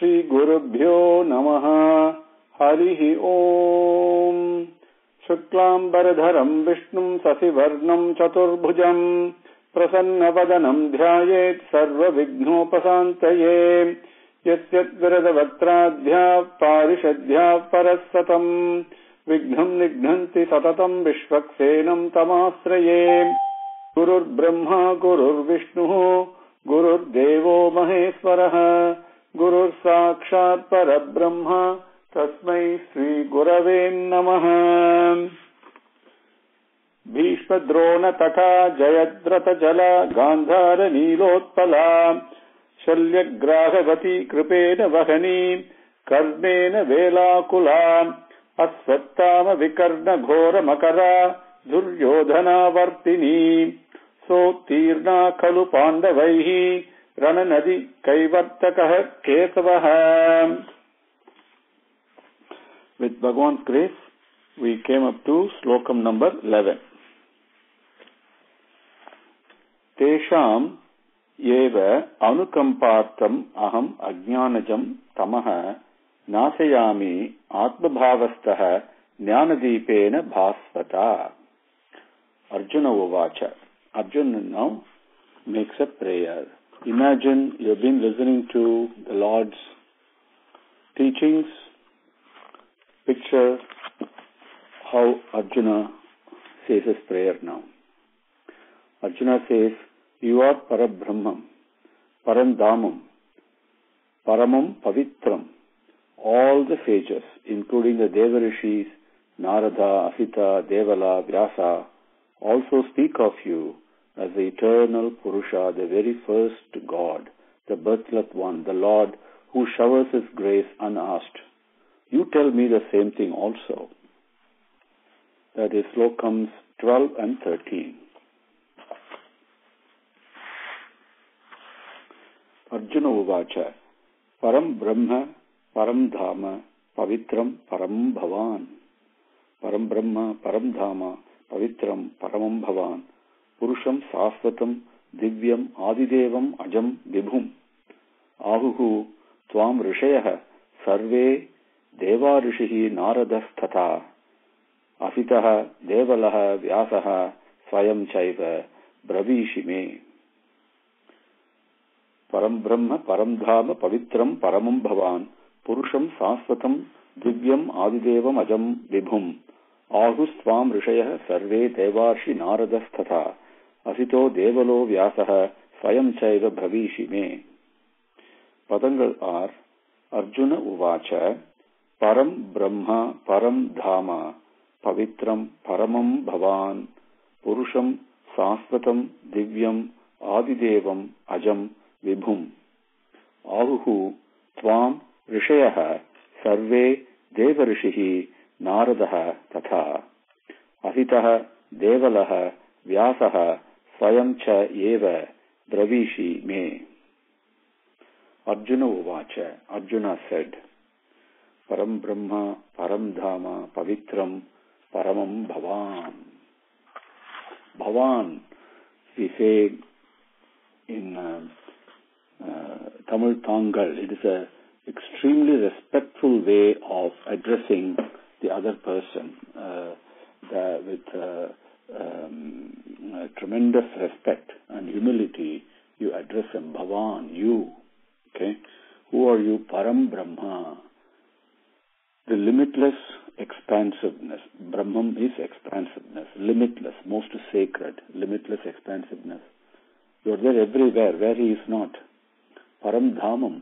Shri Gurubhyo Namaha. Harihi Om. Shuklam Baradharam Vishnum Sasivarnam Chaturbhujam Prasannapadanam Dhyayet Sarva Vignopasantaye Yasyat Viradavattradhya Parishadhya Parasatam Vignam Nignanti Satatam Vishvaksenam Tamasraye Gurur Brahma Gurur Vishnu Gurur Devo Maheswaraha Gurur Sakshat Parabrahma Tasmai Sri Gurave Namaha. Bhishma Drona Tata Jayadrata Jala Gandhara Nilotpala Shalyagrahagati Kripena Vahini Karnena Vela Kula Asvattama Vikarna Ghora Makara Duryodhana Vartini Sotirna Kalu Pandavaihi Rananadi Kaivartakaha Kesavaha. With Bhagavan's grace, we came up to Slokam number 11. Tesham eva anukampartam aham ajnanajam tamaha nasayami atmabhavastaha jnanadipena bhasvata. Arjuna Uvacha. Arjuna now makes a prayer. Imagine you've been listening to the Lord's teachings. Picture how Arjuna says his prayer now. Arjuna says, you are Parabrahmam, Parandhamam, Paramam Pavitram. All the sages, including the Devarishis, Narada, Asita, Devala, Vyasa, also speak of you as the eternal Purusha, the very first God, the birthless one, the Lord who showers his grace unasked. You tell me the same thing also. That is Slokams 12 and 13. Arjuna Uvacha. Param Brahma, Param Dhama, Pavitram, Param Bhavan. Param Brahma, Param Dhama, Pavitram, Paramam Bhavan. Purusham Sasvatam, Divyam, Adidevam, Ajam, Vibhum. Ahuhu, Tvam Rishayaha, Sarve, Deva Rishihi Naradasthatha Asitaha Devalaha Vyasaha Swayam Chaiva Bravishi Me. Param Brahma Param Dhama Pavitram Paramam Bhavan Purusham Sasvatam Divyam Adidevam Ajam Vibhum Ahus Tvam Rishayah Sarve Devarshi Naradasthatha Asito Devalo Vyasaha Swayam Chaiva Bravishi Me. Padangal are Arjuna Uvacha. Param Brahma, Param Dhama, Pavitram, Paramam Bhavan, Purusham, Sasvatam, Divyam, Adidevam, Ajam, Vibhum. Ahuhu, Tvam, Rishayaha, Sarve, Devarishihi, Naradaha, Tatha. Asitaha, Devalaha, Vyasaha, Swayam Cha Eva, Bravishi Me. Arjuna Uvacha. Arjuna said, Param Brahma, Param Dhama, Pavitram, Paramam Bhavan. Bhavan, we say in Tamil Tangal, it is an extremely respectful way of addressing the other person with tremendous respect and humility. You address him, Bhavan, you. Okay? Who are you? Param Brahma. The limitless expansiveness. Brahman is expansiveness, limitless, most sacred, limitless expansiveness. You are there everywhere, where he is not. Param Dhamam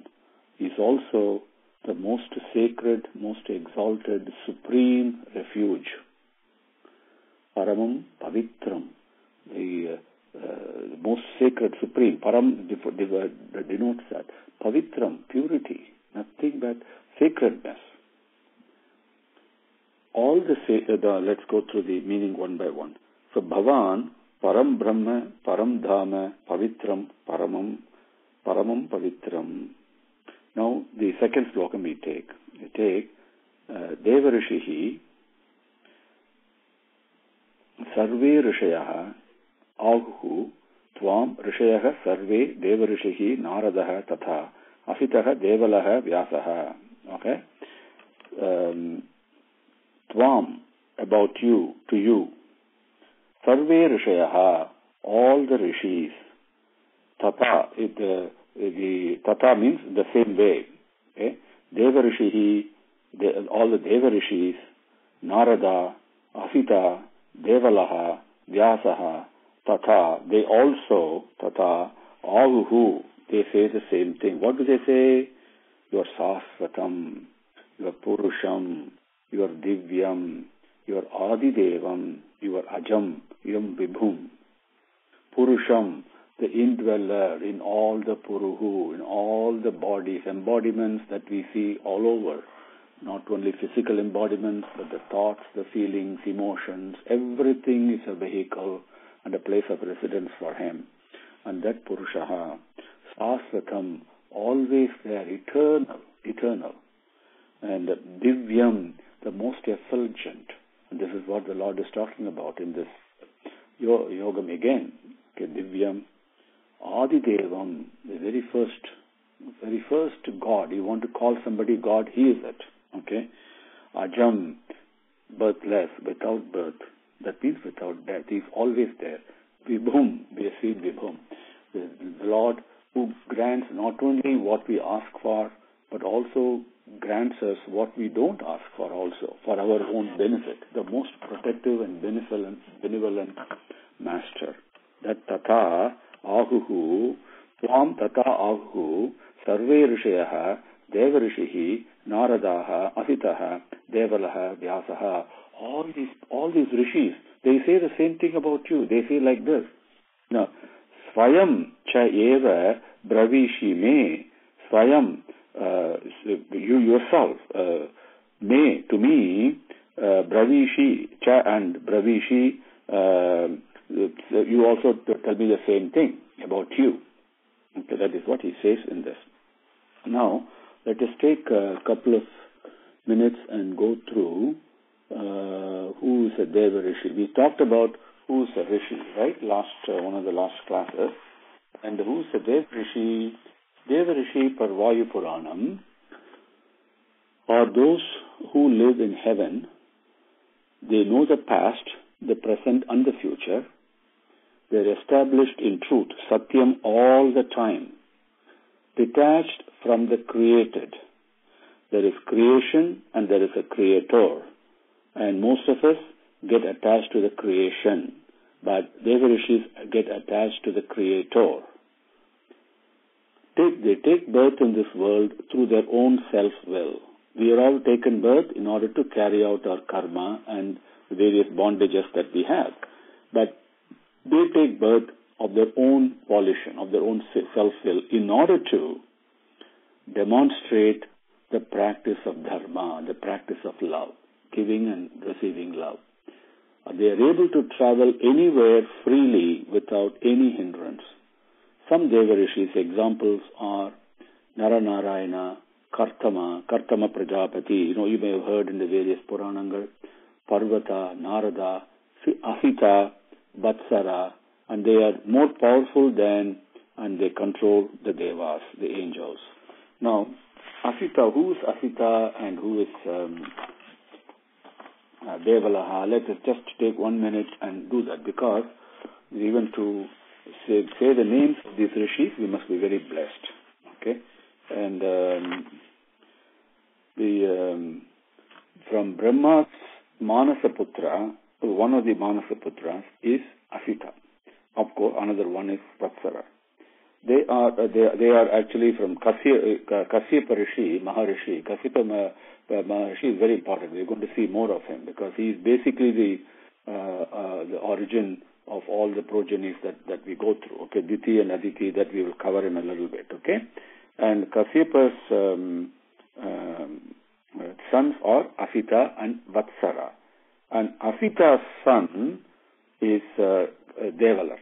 is also the most sacred, most exalted, supreme refuge. Paramam Pavitram, the most sacred, supreme. Param denotes that. Pavitram, purity, nothing but sacredness. All let's go through the meaning one by one. So Bhavan, Param Brahma, Param Dhama, Pavitram, Paramam Pavitram. Now the second slokam we take. Devarishihi, Sarve Rishayaha, Ahu, Tvam Rishayaha Sarve Devarishihi Naradaha Tatha Asitaha Devalaha Vyasaha. Okay? Tvam, about you, to you. Sarve Rishayaha, all the rishis. Tata, the Tata means the same way. Okay? Deva Rishihi, all the Deva Rishis, Narada, Asita, Devalaha, Vyasaha, Tata, they also, Tata, all who, they say the same thing. What do they say? You are Sasvatam, you are Purusham, you are Divyam, you are Adidevam, you are Ajam, you are Vibhum. Purusham, the indweller in all the Puruhu, in all the bodies, embodiments that we see all over. Not only physical embodiments, but the thoughts, the feelings, emotions, everything is a vehicle and a place of residence for him. And that Purushaha, Sasvatam, always there, eternal. And Divyam, the most effulgent. And this is what the Lord is talking about in this Yogam again. Okay, Divyam, Adidevam, the very first God. You want to call somebody God, he is it. Okay? Ajam, birthless, without birth. That means without death. He is always there. Vibhum, we see Vibhum. The Lord who grants not only what we ask for, but also grants us what we don't ask for also, for our own benefit. The most protective and benevolent Master. That Tata Ahuhu, Tvam Tata Ahuhu, Sarve Rishayaha, Deva Rishihi, Naradaha, Asitaha, Devalaha, Vyasaha, all these rishis, they say the same thing about you. They say like this. Now, Swayam cha eva bravishi me, Swayam, you yourself, me, to me, bravishi cha and bravishi, you also tell me the same thing about you. Okay, that is what he says in this. Now, let us take a couple of minutes and go through who is a Deva Rishi. We talked about who is a Rishi, right? One of the last classes. And who is a Deva Rishi? Deva Rishi per Vayu Puranam are those who live in heaven. They know the past, the present and the future. They're established in truth, Satyam, all the time. Detached from the created. There is creation and there is a creator. And most of us get attached to the creation. But Deva Rishis get attached to the creator. They take birth in this world through their own self-will. We are all taken birth in order to carry out our karma and various bondages that we have. But they take birth of their own volition, of their own self-will, in order to demonstrate the practice of dharma, the practice of love, giving and receiving love. They are able to travel anywhere freely without any hindrance. Some Deva Rishis examples are Naranarayana, Kartama Prajapati. You may have heard in the various Puranangas, Parvata, Narada, Asita, Vatsara, and they are more powerful than, and they control the Devas, the angels. Now, Asita, who is Asita and who is Devalaha? Let us just take 1 minute and do that, because even to say the names of these rishis, we must be very blessed. Okay? And from Brahma's Manasaputra, one of the Manasaputras is Asita. Of course, another one is Vatsara. They are actually from Kasyapa Rishi, Maharishi. Kasyapa Maharishi is very important. We're going to see more of him because he is basically the origin of all the progenies that we go through. Okay, Diti and Aditi, that we will cover in a little bit. Okay, and Kasyapa's sons are Asita and Vatsara, and Asita's son is Devalar.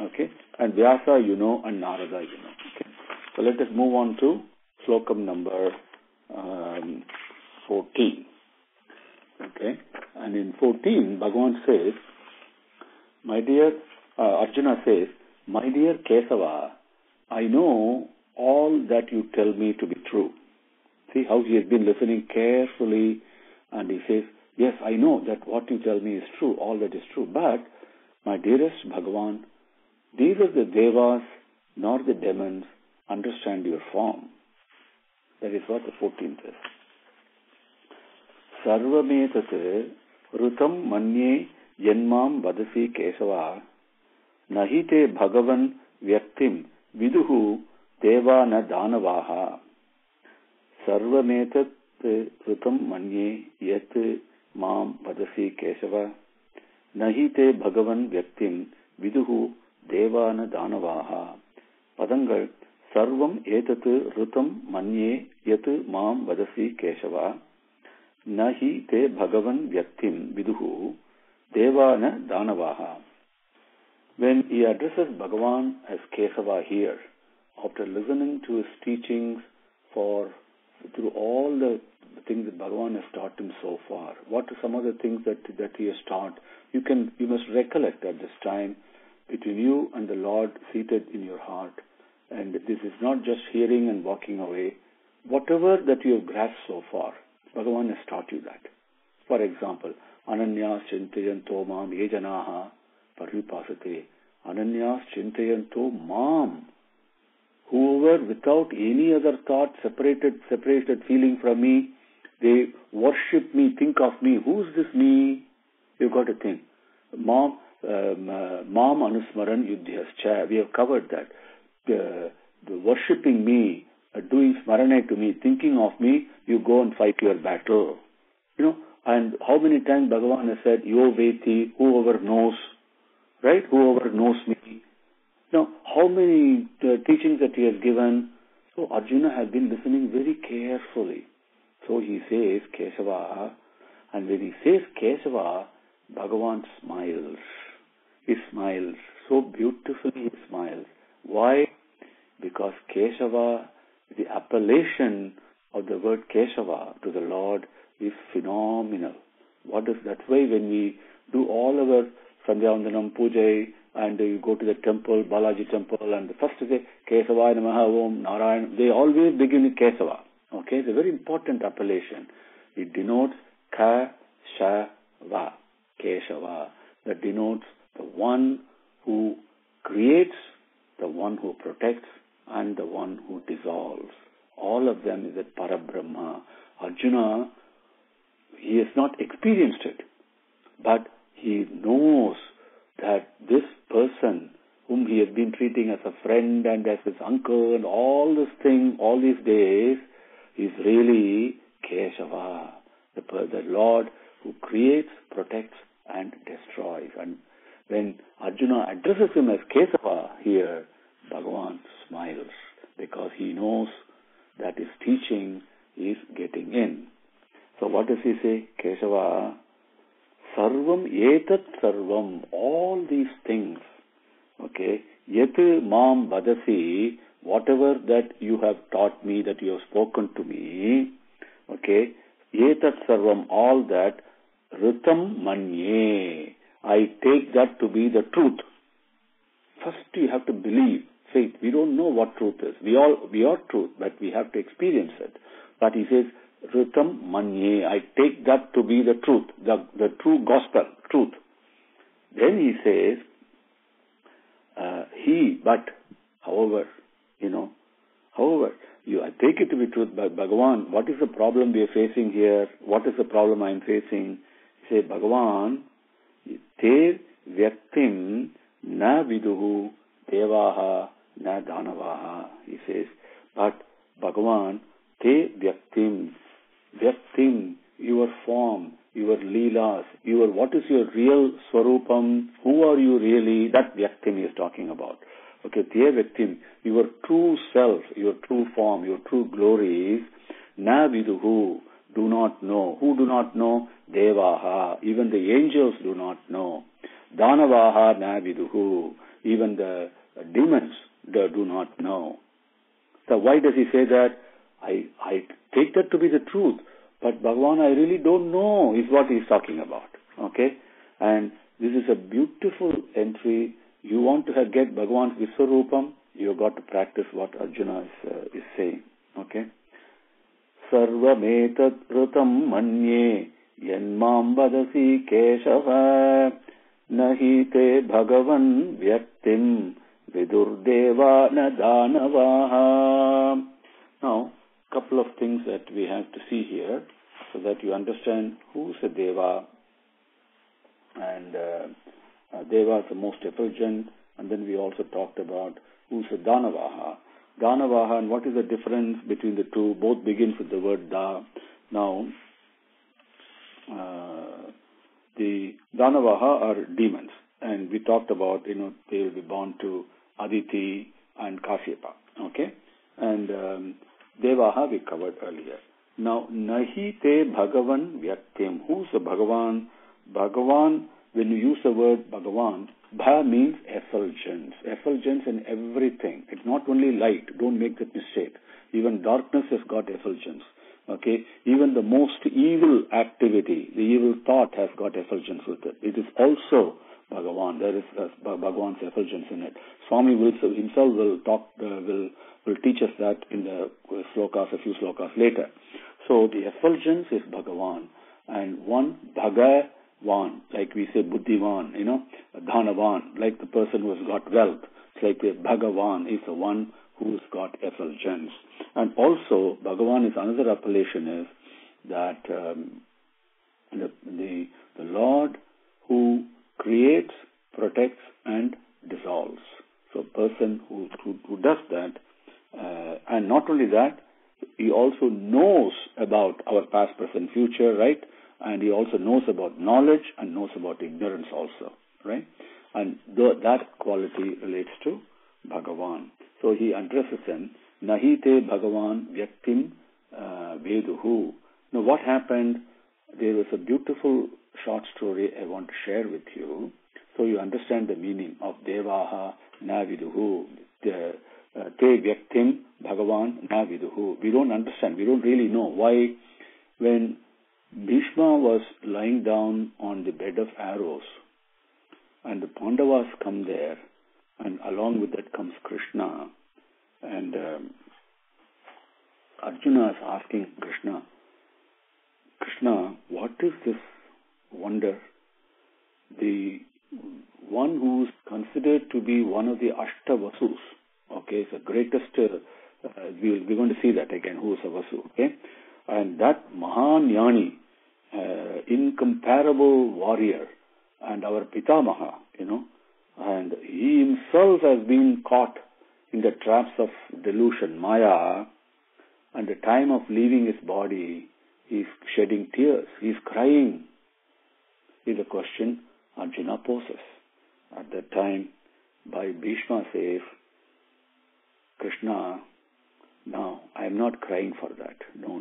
Okay, and Vyasa and Narada Okay, so let us move on to Slokam number 14. Okay, and in 14, Bhagavan says, my dear, Arjuna says, my dear Kesava, I know all that you tell me to be true. See how he has been listening carefully, and he says, yes, I know that what you tell me is true, all that is true, but my dearest Bhagavan, neither the devas nor the demons understand your form. That is what the 14th is. Sarvametat rutam manye yanmam vadasi kesava nahite Bhagavan vyaktim viduhu devana danavaha. Sarvametat rutam manye yat mam vadasi kesava nahite Bhagavan vyaktim viduhu devana danavaha. Padangal sarvam etat rutam manye yat mam vadasi kesava nahi te Bhagavan vyaktim viduhu devana danavaha. When he addresses Bhagavan as Kesava here, after listening to his teachings through all the things that Bhagavan has taught him so far, what are some of the things that he has taught? You must recollect at this time between you and the Lord seated in your heart. And this is not just hearing and walking away. Whatever that you have grasped so far, Bhagavan has taught you that. For example, Ananyas Chintayanto Mam Yejanaha Parvipasate. Ananyas Chintayanto Mam. Whoever without any other thought, separated feeling from me, they worship me, think of me. Who's this me? You've got to think. Mam Anusmaran Yudhyascha. We have covered that. The worshipping me, doing smarane to me, thinking of me, you go and fight your battle. And how many times Bhagavan has said, Yo Veti, whoever knows, right? Whoever knows me. How many teachings that he has given. So Arjuna has been listening very carefully. So he says Kesava, and when he says Kesava, Bhagavan smiles. He smiles. So beautifully he smiles. Why? Because Kesava, the appellation of the word Kesava to the Lord is phenomenal. That's why when we do all our Sandhyavandanam, Puja, and you go to the temple, Balaji temple, and the first say Kesava Namaha Om Narayan, they always begin with Kesava. Okay, it's a very important appellation. It denotes Ka-sha-va, Kesava. That denotes the one who creates, the one who protects, and the one who dissolves. All of them is a Parabrahma. Arjuna, he has not experienced it, but he knows that this person whom he has been treating as a friend and as his uncle and all this thing, all these days, is really Kesava, the Lord who creates, protects, and destroys. And when Arjuna addresses him as Kesava here, Bhagavan smiles because he knows that his teaching is getting in. So what does he say? Kesava, Sarvam etat sarvam, all these things, okay, yet mam vadasi, whatever that you have taught me, that you have spoken to me, okay, etat sarvam, all that, ritam manye, I take that to be the truth. First you have to believe, faith. We don't know what truth is. We are truth, but we have to experience it. But he says, ritam manye, I take that to be the truth, the true gospel, truth. Then he says, however, I take it to be truth, but Bhagavan, what is the problem we are facing here? What is the problem I am facing? He says, Bhagavan, te vyaktim na viduhu devaha na danavaha. He says, but Bhagavan, te vyaktim, your form, your leelas, what is your real swarupam, who are you really, that vyaktim he is talking about. Okay, te vyaktim, your true self, your true form, your true glories, na viduhu, do not know. Who do not know? Devaha, even the angels do not know. Danavaha na viduhu, even the demons do not know. So why does he say that? I take that to be the truth, but Bhagavan, I really don't know, is what he's talking about. Okay? And this is a beautiful entry. You want to get Bhagavan's Viswarupam? you got to practice what Arjuna is saying. Okay? Sarvametat rutam manye yanmam vadasi keshava nahi te bhagavan vyaktim vidurdeva nadanavaha. Now, couple of things that we have to see here so that you understand who's a deva. And deva is the most effulgent. And then we also talked about who's a danavaha. Danavaha, and what is the difference between the two? Both begins with the word da. Now, the danavaha are demons. And we talked about, they will be born to Aditi and Kashyapa. Okay? And devaha we covered earlier. Now, nahi te bhagavan vyaktim. Who's the Bhagavan? Bhagavan, when you use the word Bhagavan, Bha means effulgence. Effulgence in everything. It's not only light. Don't make that mistake. Even darkness has got effulgence. Okay? Even the most evil activity, the evil thought has got effulgence with it. It is also Bhagavan. There is Bhagavan's effulgence in it. Swami himself will teach us that in the slokas, a few slokas later. So the effulgence is Bhagavan. And one Bhagavan, like we say Buddhivan, Dhanavan, like the person who has got wealth. It's like Bhagavan is the one who's got effulgence. And also, Bhagavan is another appellation is that the Lord who creates, protects, and dissolves. So a person who does that, and not only that, he also knows about our past, present, future, right? And he also knows about knowledge and knows about ignorance also, right? And that quality relates to Bhagavan. So he addresses him, Nahi te Bhagavan vyaktim veduhu. Now what happened, there was a beautiful short story I want to share with you, so you understand the meaning of Devaha na viduhu. Te vyaktim Bhagavan na viduhu. We don't understand, we don't really know why when Bhishma was lying down on the bed of arrows and the Pandavas come there, and along with that comes Krishna, and Arjuna is asking Krishna, what is this wonder? The one who is considered to be one of the Ashtavasus, okay, it's the greatest, we're going to see that again, who is a Vasu, okay? And that Mahan Yani, incomparable warrior, and our Pitamaha, and he himself has been caught in the traps of delusion, Maya, and the time of leaving his body, he's shedding tears, he's crying, is a question Arjuna poses. At that time, by Bhishma says, Krishna, no, I am not crying for that. No.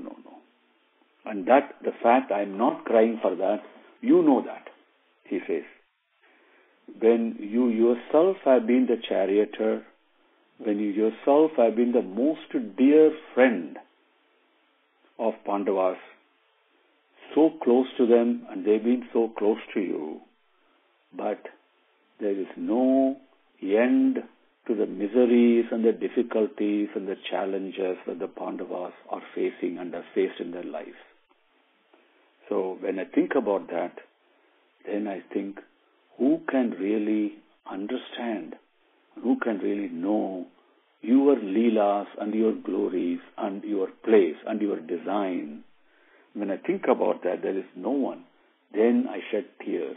And that, the fact I am not crying for that, you know that, he says. When you yourself have been the charioteer, when you yourself have been the most dear friend of Pandavas, so close to them and they've been so close to you, but there is no end to the miseries and the difficulties and the challenges that the Pandavas are facing and have faced in their lives. So when I think about that, then I think, who can really understand, who can really know your leelas and your glories and your place and your design? When I think about that, there is no one. Then I shed tears.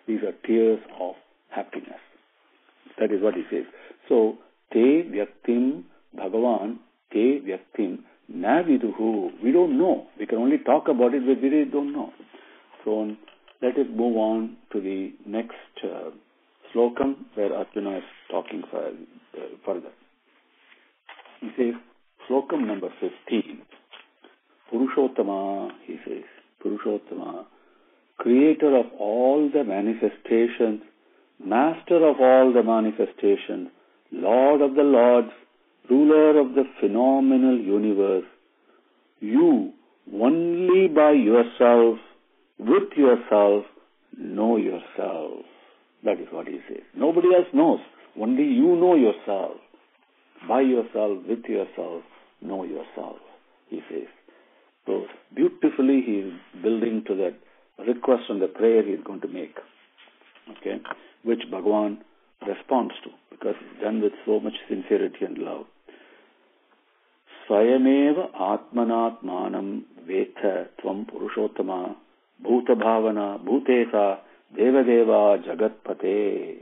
These are tears of happiness. That is what he says. So, te vyaktim Bhagavan, te vyaktim na viduhu. We don't know. We can only talk about it, but we really don't know. So, let us move on to the next slokam where Arjuna is talking further. He says, slokam number 15. Purushottama, he says, Purushottama, creator of all the manifestations, master of all the manifestations, Lord of the lords, ruler of the phenomenal universe, you only by yourself, with yourself, know yourself. That is what he says. Nobody else knows. Only you know yourself. by yourself, with yourself, know yourself, he says. So beautifully he is building to that request and the prayer he is going to make, okay, which Bhagavan responds to because it's done with so much sincerity and love. Swayameva atmanatmanam vetha tvam purushottama bhuta bhavana bhutesa devadeva jagatpate.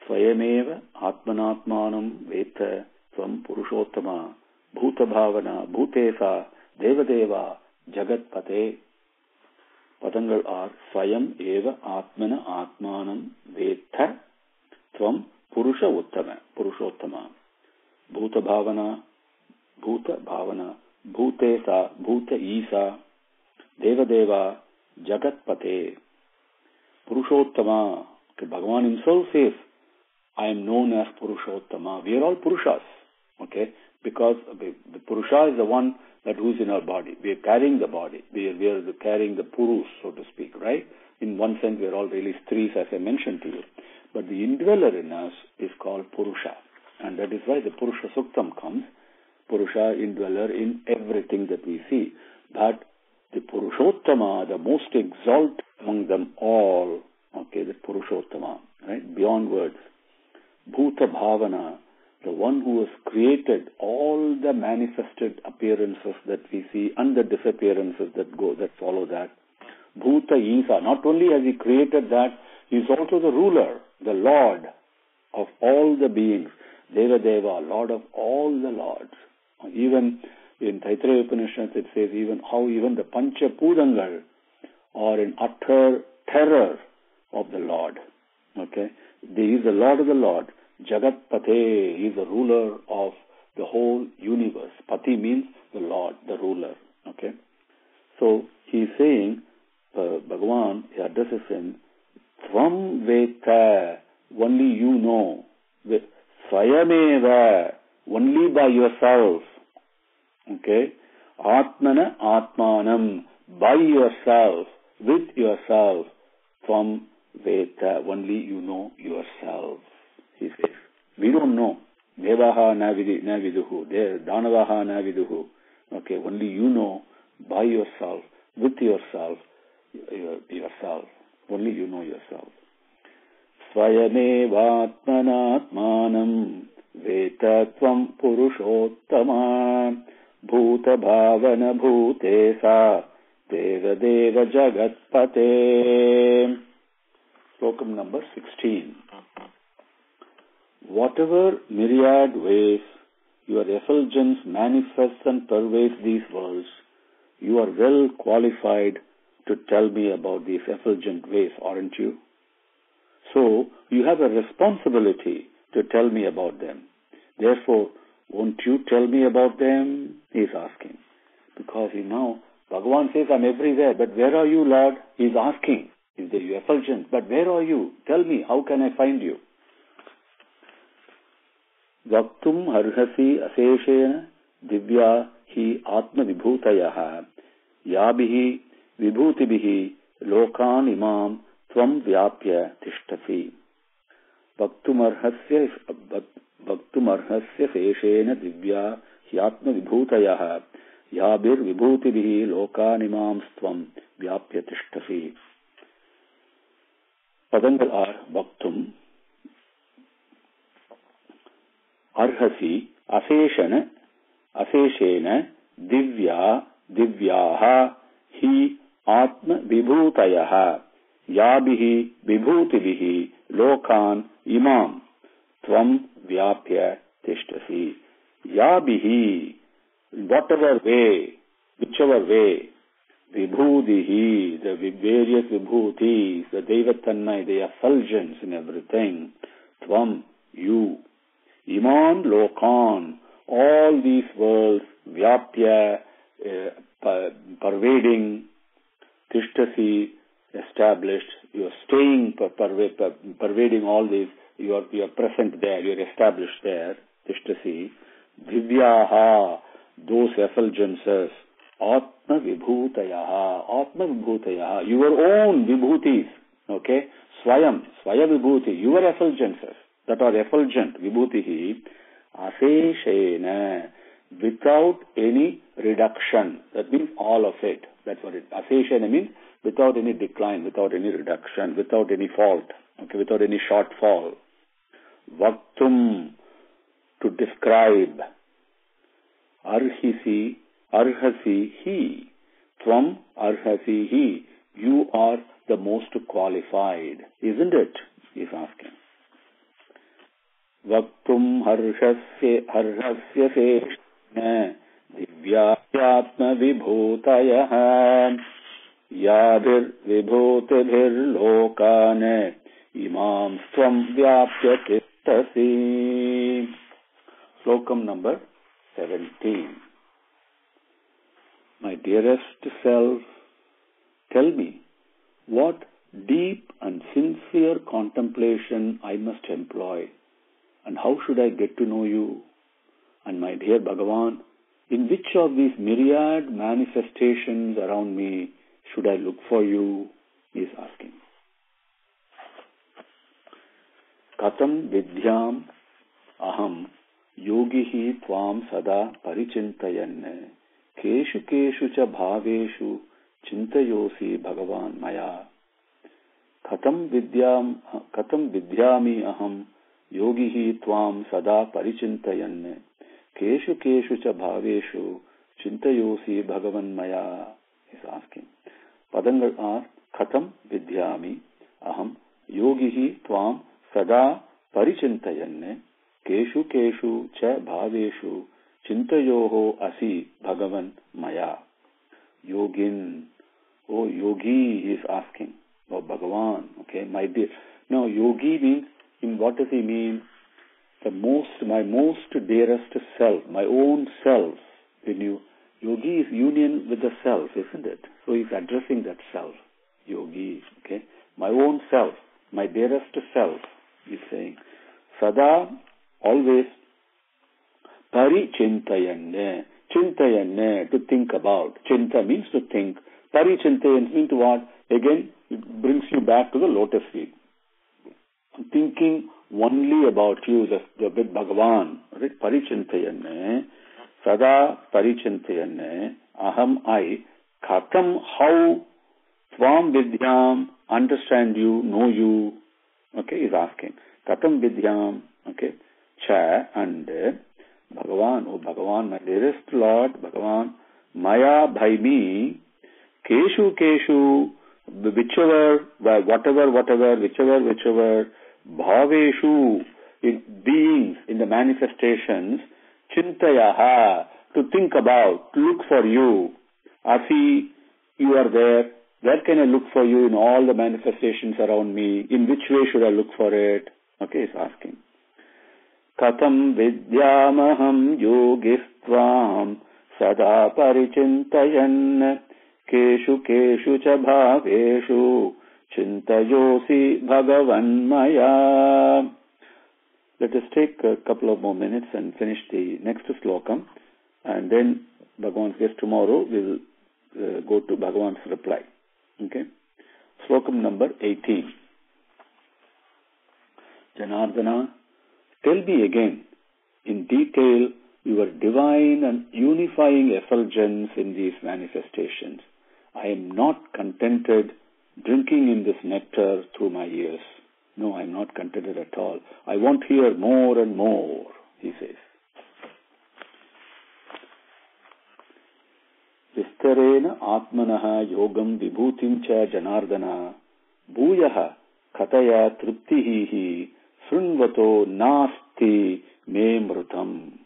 Swayameva atmanatmanam vetha tvam purushottama bhuta bhavana bhutesa devadeva jagatpate. Padangal are Swayam eva atmana atmanam vetha tvam purusha uttama purushottama bhuta bhavana bhutesa bhuta isa devadeva jagatpate. Purushottama, Bhagavan himself says, I am known as Purushottama. We are all Purushas, okay, because the Purusha is the one that who is in our body. We are carrying the body. We are carrying the Purus, so to speak, right? In one sense, we are all really Stris, as I mentioned to you. But the indweller in us is called Purusha. And that is why the Purusha Suktam comes. Purusha, indweller in everything that we see. But the Purushottama, the most exalted among them all, okay, the Purushottama, right? Beyond words. Bhuta Bhavana, the one who has created all the manifested appearances that we see and the disappearances that follow that. Bhuta Isa, not only has he created that, he is also the ruler, the Lord of all the beings. Deva, Lord of all the Lords. Even in Taittiriya Upanishad it says how even the Pancha Pudangal are in utter terror of the Lord. Okay? He is the Lord of the Lord. Jagat Pate, he is the ruler of the whole universe. Pati means the Lord, the ruler. Okay? So he is saying, Bhagavan, he addresses him, Tvam Veta, only you know. Swayameva, only by yourself. Okay? Atmana Atmanam, by yourself, with yourself. Tvam Veta, only you know yourself. He says, we don't know. Devaha na viduhu, Danavaha na viduhu. Okay, only you know by yourself, with yourself, yourself. Only you know yourself. Swayamevatmanatmanam vetatvam purushottama bhuta bhavana bhutesa devadeva jagatpate. Slokam number 16. Whatever myriad ways your effulgence manifests and pervades these worlds, you are well qualified to tell me about these effulgent ways, aren't you? So, you have a responsibility to tell me about them. Therefore, won't you tell me about them? He is asking. Because Bhagavan says, I'm everywhere, but where are you, Lord? He is asking. Is there you effulgent? But where are you? Tell me, how can I find you? Vaktum harhasi aseshena divya hi atma vibhutayaha yabihi vibhutibihi lokan imam tvam vyapya tishtasi. Vaktum arhasya seshena divya hi atma vibhutayaha yabir vibhutibihi lokan imam tvam vyapya tishtasi. Padangal are Vaktum Arhasi Aseshena Divyaha Hi Atma Vibhutayaha Yabihi Vibhutibihi Lokan Imam Tvam Vyapya Tishtasi. Yabihi, whatever way, whichever way, Vibhudihi, the various Vibhutis, the Devatannai, the effulgence in everything. Tvam, you. Iman Lokan, all these worlds, Vyapya, pervading, Tishtasi, established, you are staying, pervading all these, you are present there, you are established there, Tishtasi. Divyaha, those effulgences, Atma Vibhutayaha, your own Vibhutis, okay? Swaya Vibhuti, your effulgences that are effulgent, Vibhutihi, Aseshena, without any reduction. That means all of it. That's what it. Aseshena means without any decline, without any reduction, without any fault, okay, without any shortfall. Vaktum, to describe. Arhasi, he. Tvam arhasi he. You are the most qualified, isn't it? He's asking. Vaktum harhasya seshna divyatma vibhutayah yadhir vibhutibhir lokane imam svam vyapya tittasi. Slokam number 17. My dearest self, tell me, what deep and sincere contemplation I must employ, and how should I get to know you? And my dear Bhagavan, in which of these myriad manifestations around me should I look for you? He is asking. Katam vidyam aham yogihi tvam sada parichintayan keshu keshu cha bhaveshu chintayosi Bhagavan maya. Katam vidyami aham yogihi tvam sada parichintayan keshu keshu cha bhaveshu chintayosi Bhagavan maya. He is asking. Padangal are Katam vidyami aham yogihi tvam sada parichintayan keshu keshu cha bhaveshu chintayoho asi Bhagavan maya. Yogin, oh yogi, he is asking. Oh Bhagavan, okay, my dear. Now yogi means, in what does he mean? My most dearest self, my own self. Yogi is union with the self, isn't it? So he's addressing that self, yogi, okay. My own self, my dearest self, he's saying. Sada, always, parichintayanne, chintayanne, to think about. Chinta means to think. Parichintayanne means what? Again, it brings you back to the lotus feet. Thinking only about you, with Bhagavan. Right? Parichintayanne, sada parichintayanne, aham I, katam how, tvam vidyam, understand you, know you. Okay, he's asking. Katam vidyam, okay, cha, and Bhagavan, oh Bhagavan, my dearest Lord, Bhagavan, maya by me, keshu keshu, whichever, whichever, bhaveshu, in beings, in the manifestations, chintayaha, to think about, to look for you. Asi, you are there. Where can I look for you in all the manifestations around me? In which way should I look for it? Okay, he's asking. Katam vidyamaham yogistvam sada parichintayan keshu keshu cha bhaveshu chintayosi Bhagavan maya. Let us take a couple of more minutes and finish the next slokam, and then Bhagavan says tomorrow we will go to Bhagavan's reply. Okay? Slokam number 18. Janardana, tell me again, in detail, your divine and unifying effulgence in these manifestations. I am not contented drinking in this nectar through my ears. No, I am not contented at all. I want to hear more and more, he says. Vistarena atmanaha yogam vibhutim cha janardana bhuyaha kataya triptihi srunvato nasti me mrutam.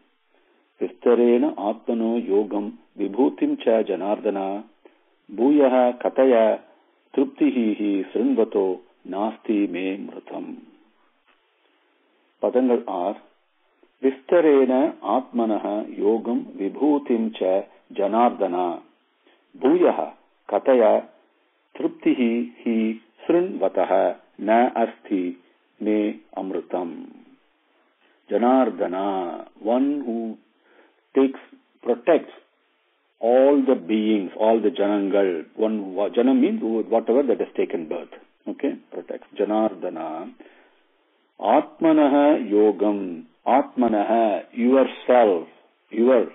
Vistarena atmano yogam vibhutim cha janardana bhuyaha kataya triptihi srunvato nasti me mrutam. Padangal are Vistarena atmanaha yogam vibhutim cha janardana bhuyaha kataya triptihi hi srunvataha na asti me amrutam. Janardana, one who protects all the beings, all the janangal. Jana means whatever that has taken birth. Okay, protects. Janardana. Atmanaha yogam. Atmanaha, yourself, your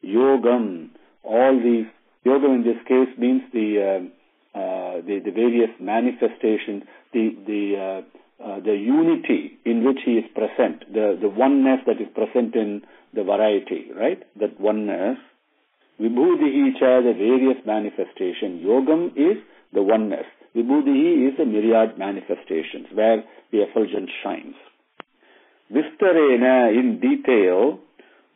yogam, all these, yogam in this case means the various manifestations, the unity in which he is present, the oneness that is present in the variety, right? That oneness. Vibhuti cha, the various manifestation. Yogam is the oneness. Vibhuti is the myriad manifestations where the effulgence shines. Vistarena, in detail.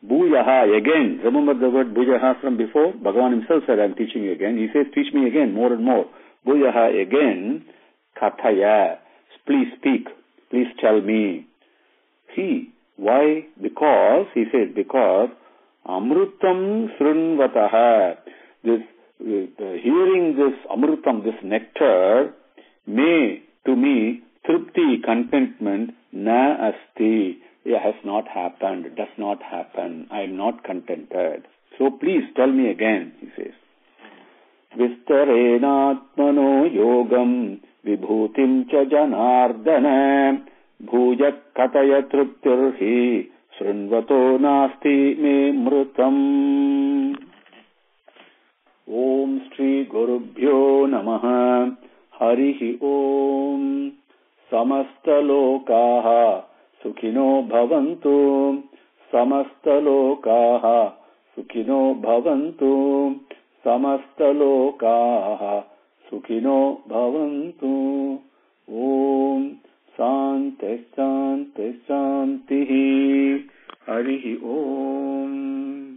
Bhuyaha, again. Remember the word bhuyaha from before? Bhagavan himself said, I'm teaching you again. He says, teach me again, more and more. Bhuyaha, again. Kathaya, please speak. Please tell me. Why? Because, he says, because Amrutam Srunvataha, this, hearing this Amrutam, this nectar, may, to me, Tripti, contentment, na asti, it has not happened, does not happen, I am not contented. So please tell me again, he says. Vistarenatmano yogam vibhutim cha janardana bhujak kataya triptirhi srunvato nasti me mrutam. Om Shri Gurubhyo Namaha Harihi Om. Samasta lokaha Sukhino bhavantu, samasta lokaha sukhino bhavantu, samasta lokaha sukhino bhavantu. Om Sante Sante Santihi. Harihi Om.